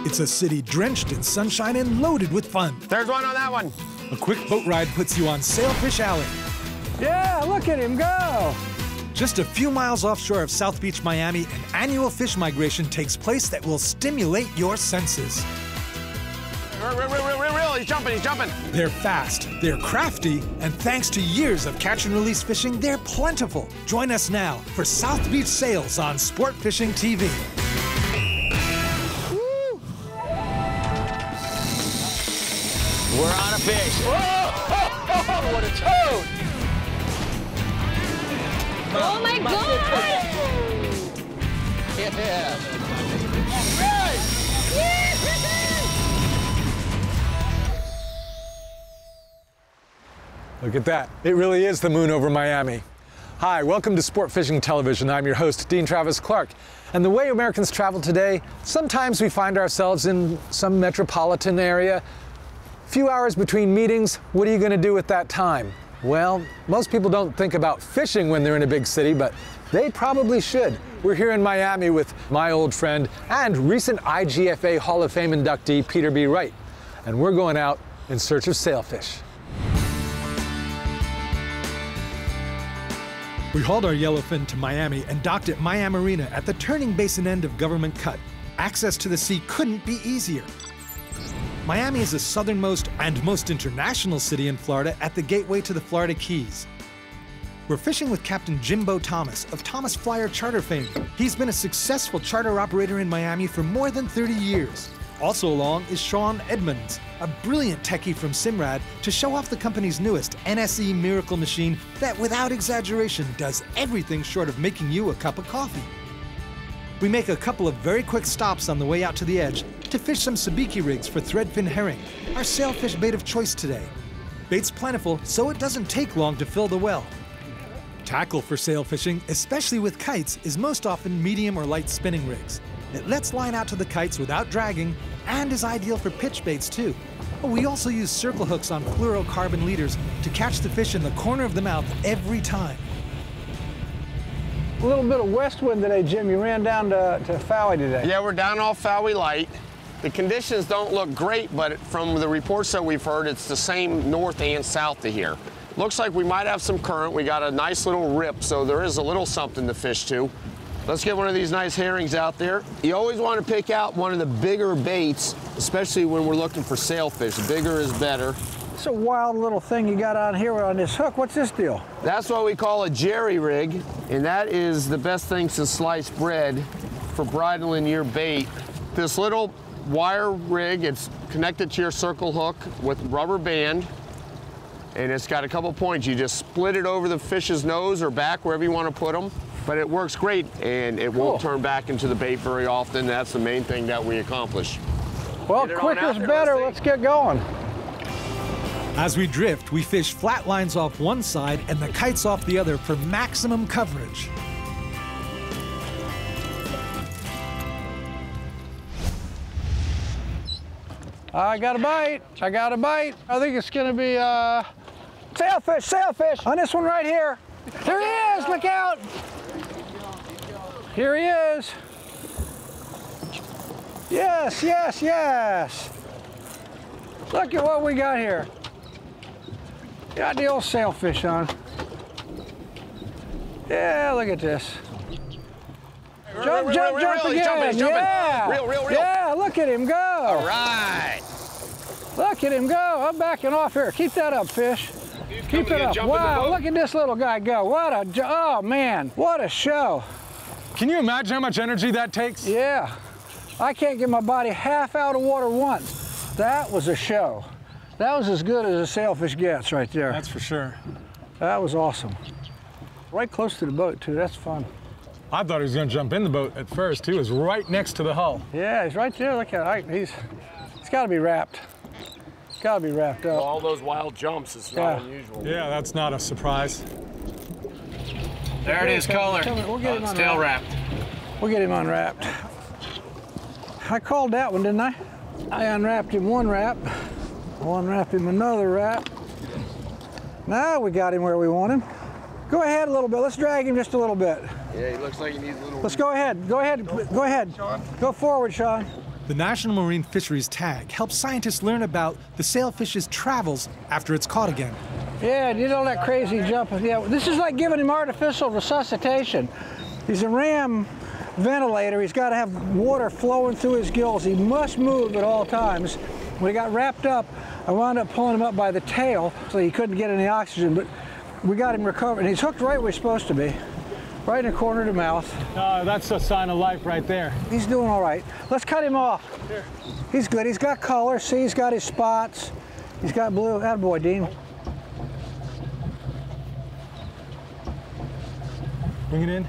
It's a city drenched in sunshine and loaded with fun. There's one on that one. A quick boat ride puts you on Sailfish Alley. Yeah, look at him go. Just a few miles offshore of South Beach, Miami, an annual fish migration takes place that will stimulate your senses. Real, he's jumping. They're fast, they're crafty, and thanks to years of catch and release fishing, they're plentiful. Join us now for South Beach Sails on Sport Fishing TV. Woo. We're on a fish. Oh, what a toad! Oh my God! Yeah. Look at that. It really is the moon over Miami. Hi, welcome to Sport Fishing Television. I'm your host, Dean Travis Clarke. And the way Americans travel today, sometimes we find ourselves in some metropolitan area. Few hours between meetings, what are you going to do with that time? Well, most people don't think about fishing when they're in a big city, but they probably should. We're here in Miami with my old friend and recent IGFA Hall of Fame inductee, Peter B. Wright. And we're going out in search of sailfish. We hauled our yellowfin to Miami and docked at Miami Marina at the turning basin end of Government Cut. Access to the sea couldn't be easier. Miami is the southernmost and most international city in Florida at the gateway to the Florida Keys. We're fishing with Captain Jimbo Thomas of Thomas Flyer charter fame. He's been a successful charter operator in Miami for more than 30 years. Also along is Sean Edmonds, a brilliant techie from Simrad, to show off the company's newest NSE Miracle machine that, without exaggeration, does everything short of making you a cup of coffee. We make a couple of very quick stops on the way out to the edge to fish some sabiki rigs for threadfin herring, our sailfish bait of choice today. Bait's plentiful, so it doesn't take long to fill the well. Tackle for sail fishing, especially with kites, is most often medium or light spinning rigs. It lets line out to the kites without dragging and is ideal for pitch baits too. But we also use circle hooks on fluorocarbon leaders to catch the fish in the corner of the mouth every time. A little bit of west wind today, Jim. You ran down to Fowey today. Yeah, we're down off Fowey Light. The conditions don't look great, but from the reports that we've heard, it's the same north and south to here. Looks like we might have some current. We got a nice little rip, so there is a little something to fish to. Let's get one of these nice herrings out there. You always want to pick out one of the bigger baits, especially when we're looking for sailfish. The bigger is better. It's a wild little thing you got on here on this hook. What's this deal? That's what we call a jerry rig, and that is the best thing since sliced bread for bridling your bait. This little wire rig, it's connected to your circle hook with rubber band, and it's got a couple points. You just split it over the fish's nose or back, wherever you want to put them. But it works great, and it won't turn back into the bait very often. That's the main thing that we accomplish. Well, quicker's better. Let's get going. As we drift, we fish flat lines off one side and the kites off the other for maximum coverage. I got a bite. I got a bite. I think it's going to be sailfish, sailfish. On this one right here. There he is. Look out. Here he is. Yes, yes, yes. Look at what we got here. Got the old sailfish on. Yeah, look at this. Jump again. Yeah. Real. Yeah, look at him go. All right. Look at him go. I'm backing off here. Keep that up, fish. Keep it up. Wow, look at this little guy go. Oh man, what a show. Can you imagine how much energy that takes? Yeah. I can't get my body half out of water once. That was a show. That was as good as a sailfish gets right there. That's for sure. That was awesome. Right close to the boat too, that's fun. I thought he was going to jump in the boat at first. He was right next to the hull. Yeah, he's right there. Look at it. He's got to be wrapped. Got to be wrapped up. Well, all those wild jumps is not unusual. Yeah, that's not a surprise. There it is, color. We'll get him it's tail wrapped. We'll get him unwrapped. I called that one, didn't I? I unwrapped him one wrap. I'll unwrap him another wrap. Now we got him where we want him. Go ahead a little bit. Let's drag him just a little bit. Yeah, he looks like he needs a little... Let's go ahead. Go ahead. Go ahead. Sean. Go forward, Sean. The National Marine Fisheries Tag helps scientists learn about the sailfish's travels after it's caught again. Yeah, did all that crazy jumping. Yeah, this is like giving him artificial resuscitation. He's a ram ventilator. He's got to have water flowing through his gills. He must move at all times. When he got wrapped up, I wound up pulling him up by the tail so he couldn't get any oxygen, but we got him recovered. And he's hooked right where he's supposed to be, right in the corner of the mouth. That's a sign of life right there. He's doing all right. Let's cut him off. Here. He's good. He's got color. See, he's got his spots. He's got blue. Attaboy, Dean. Bring it in.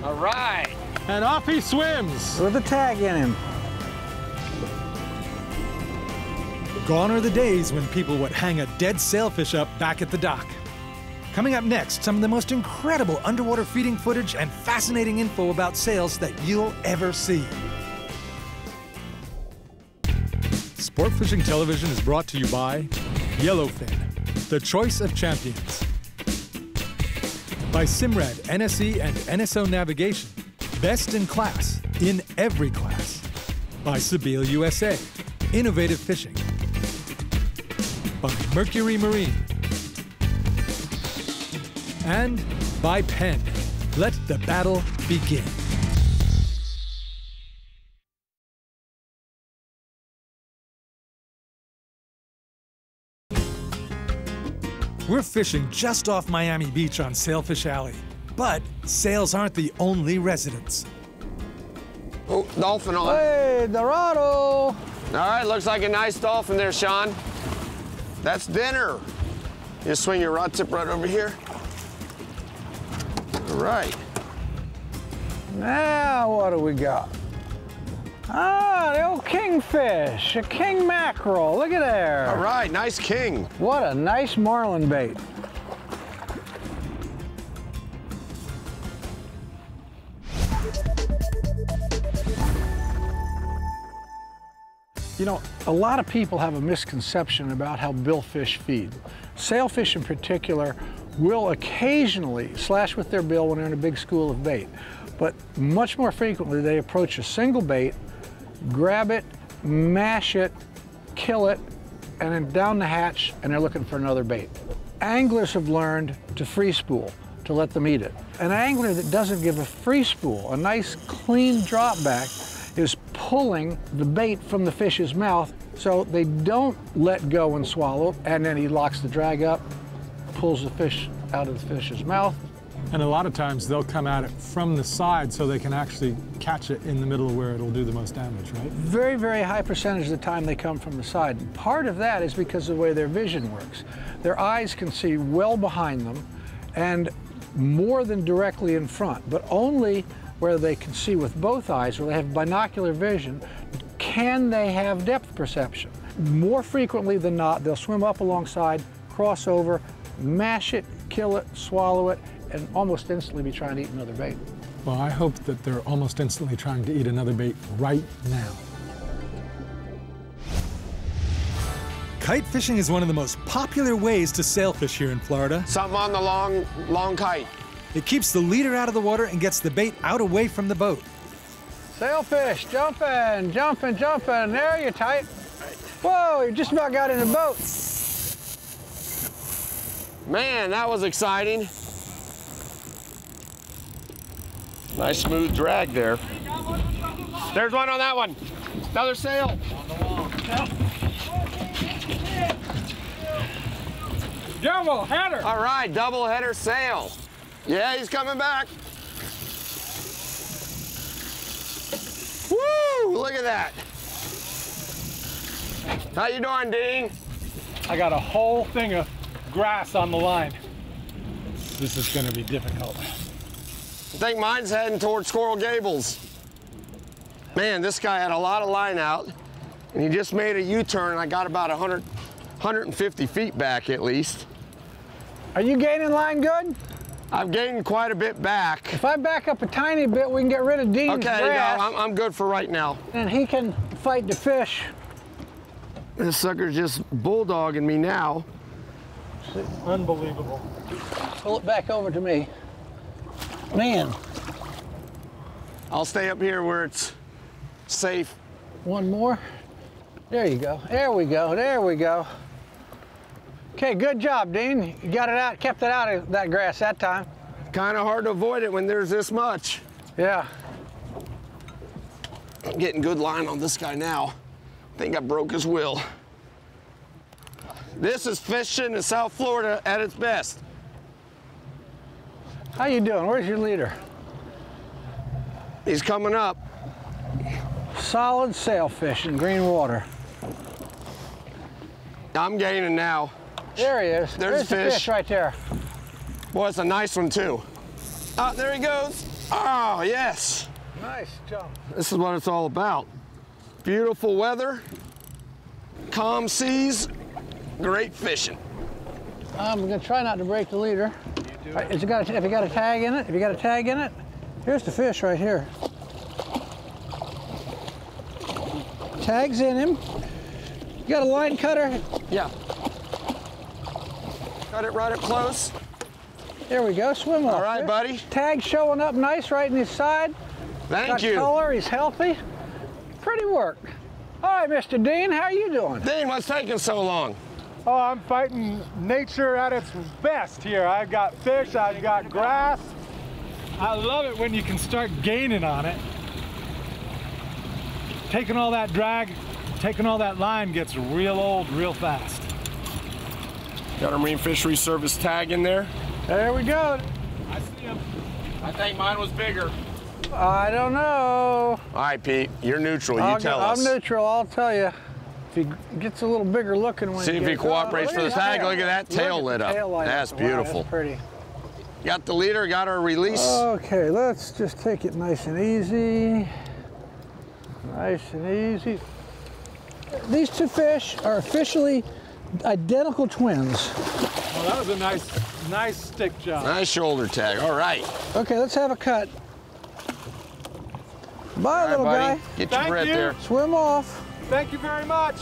All right. And off he swims. With the tag in him. Gone are the days when people would hang a dead sailfish up back at the dock. Coming up next, some of the most incredible underwater feeding footage and fascinating info about sails that you'll ever see. Sport Fishing Television is brought to you by Yellowfin, the choice of champions. By Simrad, NSE, and NSO Navigation, best in class, in every class. By Sebile USA, innovative fishing. By Mercury Marine. And by Penn, let the battle begin. We're fishing just off Miami Beach on Sailfish Alley, but sails aren't the only residents. Oh, dolphin on. Hey, Dorado! All right, looks like a nice dolphin there, Sean. That's dinner. You just swing your rod tip right over here. All right. Now what do we got? Ah, the old kingfish, a king mackerel. Look at there. All right, nice king. What a nice marlin bait. You know, a lot of people have a misconception about how billfish feed. Sailfish in particular will occasionally slash with their bill when they're in a big school of bait, but much more frequently they approach a single bait, grab it, mash it, kill it, and then down the hatch, and they're looking for another bait. Anglers have learned to free spool, to let them eat it. An angler that doesn't give a free spool, a nice clean drop back, is pulling the bait from the fish's mouth so they don't let go and swallow, and then he locks the drag up, pulls the fish out of the fish's mouth. And a lot of times they'll come at it from the side so they can actually catch it in the middle where it'll do the most damage, right? Very, very high percentage of the time they come from the side. And part of that is because of the way their vision works. Their eyes can see well behind them and more than directly in front, but only where they can see with both eyes, where they have binocular vision, can they have depth perception. More frequently than not, they'll swim up alongside, cross over, mash it, kill it, swallow it, and almost instantly be trying to eat another bait. Well, I hope that they're almost instantly trying to eat another bait right now. Kite fishing is one of the most popular ways to sailfish here in Florida. Something on the long kite. It keeps the leader out of the water and gets the bait out away from the boat. Sailfish, jumping, jumping, jumping. There you're tight. Whoa, you just about got in the boat. Man, that was exciting. Nice smooth drag there. There's one on that one. Another sail. Double header. All right, double header sail. Yeah, he's coming back. Woo, look at that. How you doing, Dean? I got a whole thing of grass on the line. This is gonna be difficult. I think mine's heading towards Coral Gables. Man, this guy had a lot of line out, and he just made a U-turn, and I got about 150 feet back at least. Are you gaining line good? I've gained quite a bit back. If I back up a tiny bit, we can get rid of Dean's Okay, grass, no, I'm good for right now. and he can fight the fish. This sucker's just bulldogging me now. Unbelievable. Pull it back over to me. Man, I'll stay up here where it's safe. One more. There you go. There we go. There we go. Okay, good job, Dean. You got it out, kept it out of that grass that time. Kind of hard to avoid it when there's this much. Yeah. I'm getting good line on this guy now. I think I broke his will. This is fishing in South Florida at its best. How you doing? Where's your leader? He's coming up. Solid sailfish in green water. I'm gaining now. There he is. There's the fish. fish right there. Boy, it's a nice one too. Ah, there he goes. Oh, yes. Nice jump. This is what it's all about. Beautiful weather, calm seas, great fishing. I'm gonna try not to break the leader. Have you got a tag in it? Have you got a tag in it? Here's the fish right here. Tag's in him. You got a line cutter? Yeah. Cut it right up close. There we go, swim off. All right, buddy. Tag showing up nice right in his side. Thank you. Got color, he's healthy. Pretty work. All right, Mr. Dean, how are you doing? Dean, what's taking so long? Oh, I'm fighting nature at its best here. I've got fish, I've got grass. I love it when you can start gaining on it. Taking all that drag, taking all that line gets real old real fast. Got a Marine Fisheries Service tag in there. There we go. I see him. I think mine was bigger. I don't know. All right, Pete, you're neutral. You tell us. I'm neutral, I'll tell you. If he gets a little bigger looking when See if he cooperates for the tag. Look at that tail lit up. That's beautiful. That's pretty. Got the leader, got our release. Okay, let's just take it nice and easy. Nice and easy. These two fish are officially identical twins. Well, that was a nice stick job. Nice shoulder tag. All right. Okay, let's have a cut. Bye, All right, little buddy. guy. Get your Thank breath you. there. Swim off. Thank you very much.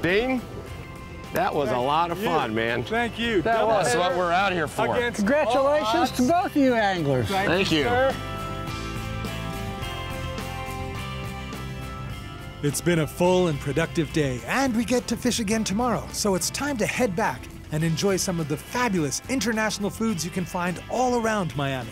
Dean, that was a lot of fun, man. Thank you. That was. That's what we're out here for. Against Congratulations to both of you anglers. Thank you. Sir. It's been a full and productive day, and we get to fish again tomorrow, so it's time to head back and enjoy some of the fabulous international foods you can find all around Miami.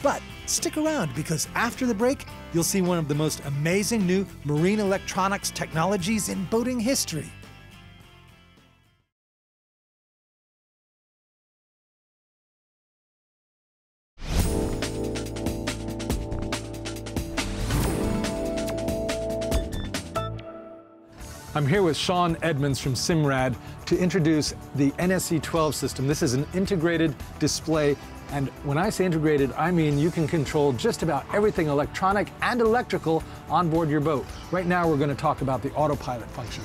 But stick around, because after the break, you'll see one of the most amazing new marine electronics technologies in boating history. I'm here with Sean Edmonds from Simrad to introduce the NSE-12 system. This is an integrated display, and when I say integrated, I mean you can control just about everything electronic and electrical on board your boat. Right now we're going to talk about the autopilot function.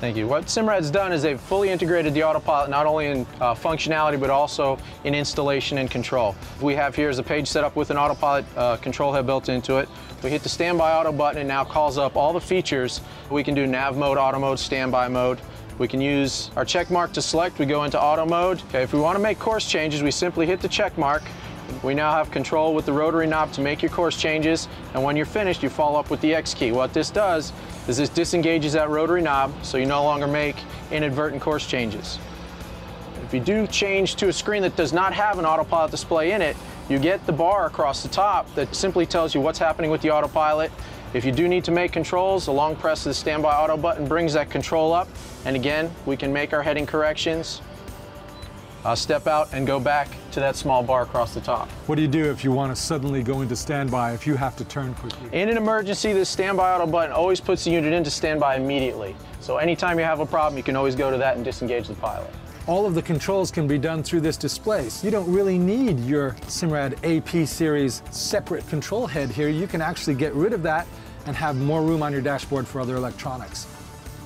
Thank you. What Simrad's done is they've fully integrated the autopilot not only in functionality but also in installation and control. We have here is a page set up with an autopilot control head built into it. We hit the standby auto button and now calls up all the features. We can do nav mode, auto mode, standby mode. We can use our check mark to select. We go into auto mode. Okay, if we want to make course changes, we simply hit the check mark. We now have control with the rotary knob to make your course changes, and when you're finished, you follow up with the X key. What this does is this disengages that rotary knob, so you no longer make inadvertent course changes. If you do change to a screen that does not have an autopilot display in it, you get the bar across the top that simply tells you what's happening with the autopilot. If you do need to make controls, a long press of the standby auto button brings that control up, and again, we can make our heading corrections. Step out and go back to that small bar across the top. What do you do if you want to suddenly go into standby, if you have to turn quickly? In an emergency, this standby auto button always puts the unit into standby immediately. So anytime you have a problem, you can always go to that and disengage the pilot. All of the controls can be done through this display. So you don't really need your Simrad AP series separate control head here. You can actually get rid of that and have more room on your dashboard for other electronics.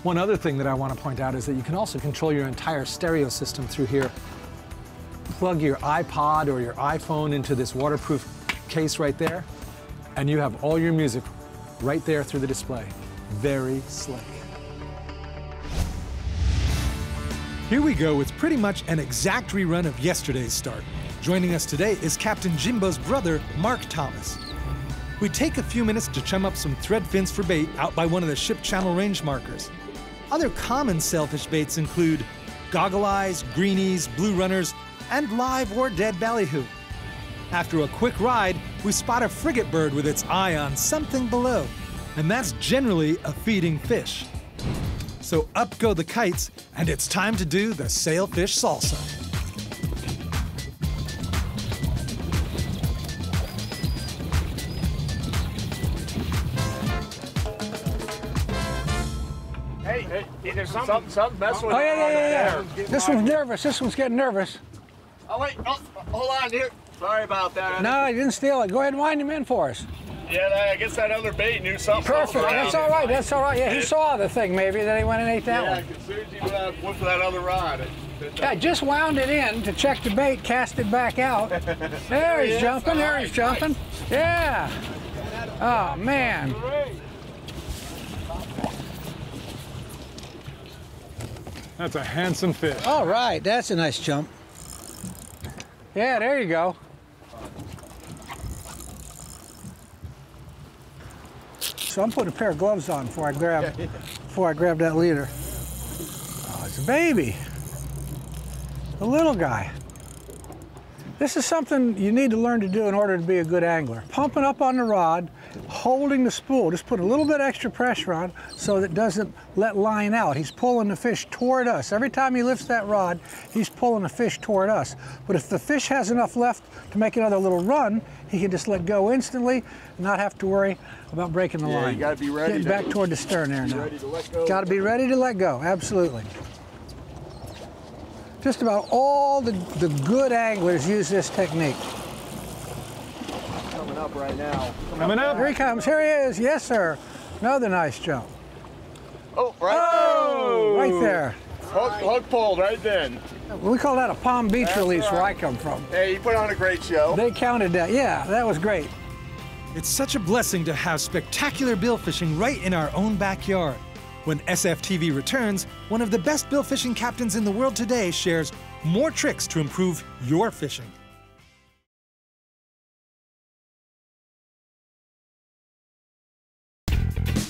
One other thing that I want to point out is that you can also control your entire stereo system through here. Plug your iPod or your iPhone into this waterproof case right there, and you have all your music right there through the display. Very slick. Here we go with pretty much an exact rerun of yesterday's start. Joining us today is Captain Jimbo's brother, Mark Thomas. We take a few minutes to chum up some thread fins for bait out by one of the ship channel range markers. Other common sailfish baits include goggle eyes, greenies, blue runners, and live or dead ballyhoo. After a quick ride, we spot a frigate bird with its eye on something below, and that's generally a feeding fish. So up go the kites, and it's time to do the sailfish salsa. Hey, there's something messing with Oh, yeah. This one's nervous. This one's getting nervous. Oh, wait. Oh, hold on here. Sorry about that. No, he didn't steal it. Go ahead and wind him in for us. Yeah, I guess that other bait knew something. Perfect. That's all right. That's all right. Yeah, he saw the thing maybe, then he went and ate that one. As soon as he went for that other rod. Yeah, just wound it in to check the bait, cast it back out. There he's jumping. There he's jumping. Yeah. Oh, man. That's a handsome fish. All right, that's a nice jump. Yeah, there you go. So I'm putting a pair of gloves on before I grab that leader. Oh, it's a baby. A little guy. This is something you need to learn to do in order to be a good angler. Pumping up on the rod, holding the spool. Just put a little bit extra pressure on so that it doesn't let line out. He's pulling the fish toward us. Every time he lifts that rod, he's pulling the fish toward us. But if the fish has enough left to make another little run, he can just let go instantly and not have to worry about breaking the line. You gotta be ready. Getting back toward the stern there now. Ready to let go. Gotta be ready to let go, absolutely. Just about all the good anglers use this technique. Coming up right now. Coming up. Here he comes. Here he is. Yes, sir. Another nice jump. Oh, right. Oh, right there. Hook pulled right then. We call that a Palm Beach release where I come from. Hey, you put on a great show. They counted that. Yeah, that was great. It's such a blessing to have spectacular bill fishing right in our own backyard. When SFTV returns, one of the best bill fishing captains in the world today shares more tricks to improve your fishing.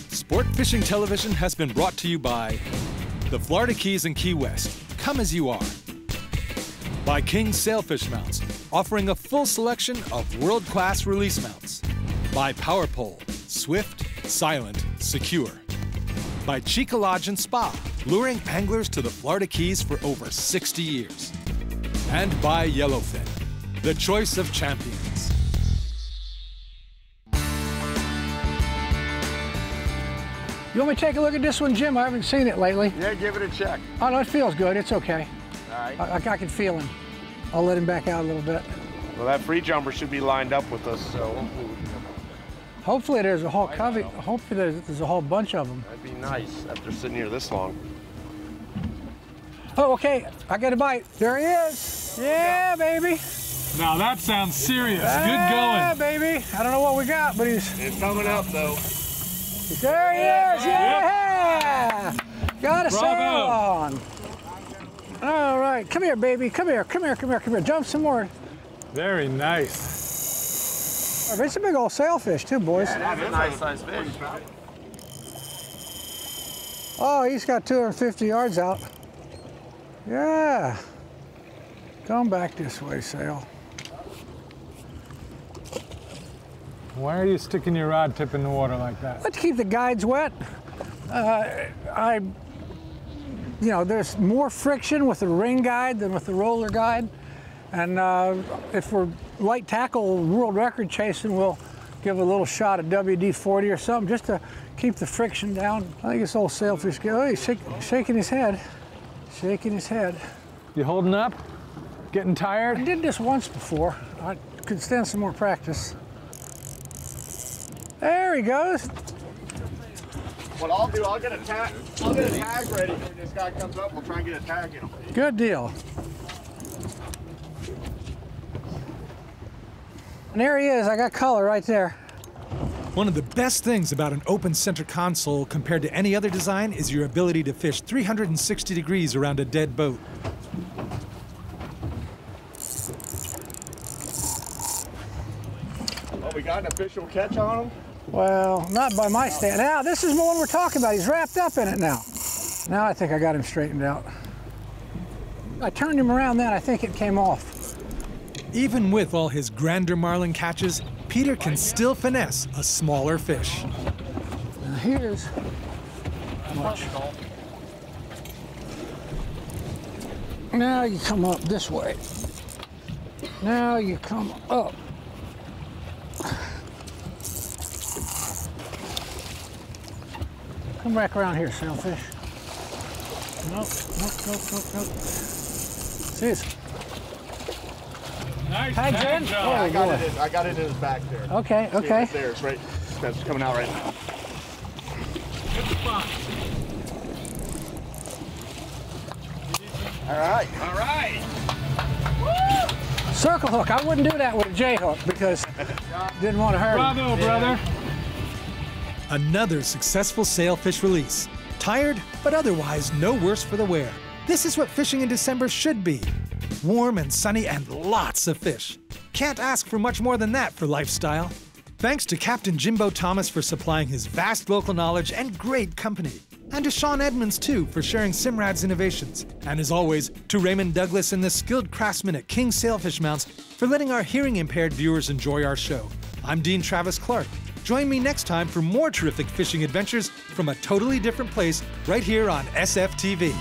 Sport Fishing Television has been brought to you by the Florida Keys and Key West. Come as you are. By King Sailfish Mounts, offering a full selection of world-class release mounts. By Power Pole, swift, silent, secure. By Chica Lodge and Spa, luring anglers to the Florida Keys for over 60 years. And by Yellowfin, the choice of champions. You want me to take a look at this one, Jim? I haven't seen it lately. Yeah, give it a check. Oh, no, it feels good. It's okay. All right. I can feel him. I'll let him back out a little bit. Well, that free jumper should be lined up with us, so Hopefully there's a whole covey. Hopefully there's a whole bunch of them. that'd be nice after sitting here this long. Oh, okay. I got a bite. There he is. Yeah, baby. Now that sounds serious. Yeah, Good going. baby. I don't know what we got, but he's... It's coming up, though. There he is. Yeah. Got a sail on. All right. Come here, baby. Come here. Come here. Come here. Come here. Jump some more. Very nice. It's a big old sailfish, too, boys. That's a nice sized fish. Oh, he's got 250 yards out. Yeah. Come back this way, Sail. Why are you sticking your rod tip in the water like that? Let's keep the guides wet. You know, there's more friction with the ring guide than with the roller guide. And if we're light tackle world record chasing, we'll give a little shot of WD-40 or something just to keep the friction down. I think this old sailfish, oh, he's shaking his head. Shaking his head. You holding up? Getting I tired? did this once before. I could stand some more practice. There he goes. What I'll do, I'll get a tag ready when this guy comes up. We'll try and get a tag in him. Good deal. And there he is. I got color right there. One of the best things about an open center console compared to any other design is your ability to fish 360 degrees around a dead boat. Oh, we got an official catch on him? Well, not by my stand. Now, this is the one we're talking about. He's wrapped up in it now. Now I think I got him straightened out. I turned him around then, I think it came off. Even with all his grander marlin catches, Peter can still finesse a smaller fish. Now here's much. Now you come up this way. Now you come up. Come back around here, Sailfish. Nope. See it. Nice Tags in? job. Oh, I got it in his back there. Okay, See, okay. right there, it's right. That's coming out right now. All right. All right. Circle hook. I wouldn't do that with a J hook because I didn't want to hurt him. Bravo, brother. Another successful sailfish release. Tired, but otherwise no worse for the wear. This is what fishing in December should be. Warm and sunny and lots of fish. Can't ask for much more than that for lifestyle. Thanks to Captain Jimbo Thomas for supplying his vast local knowledge and great company. And to Sean Edmonds, too, for sharing Simrad's innovations. And as always, to Raymond Douglas and the skilled craftsmen at King Sailfish Mounts for letting our hearing-impaired viewers enjoy our show. I'm Dean Travis Clarke. Join me next time for more terrific fishing adventures from a totally different place right here on SFTV.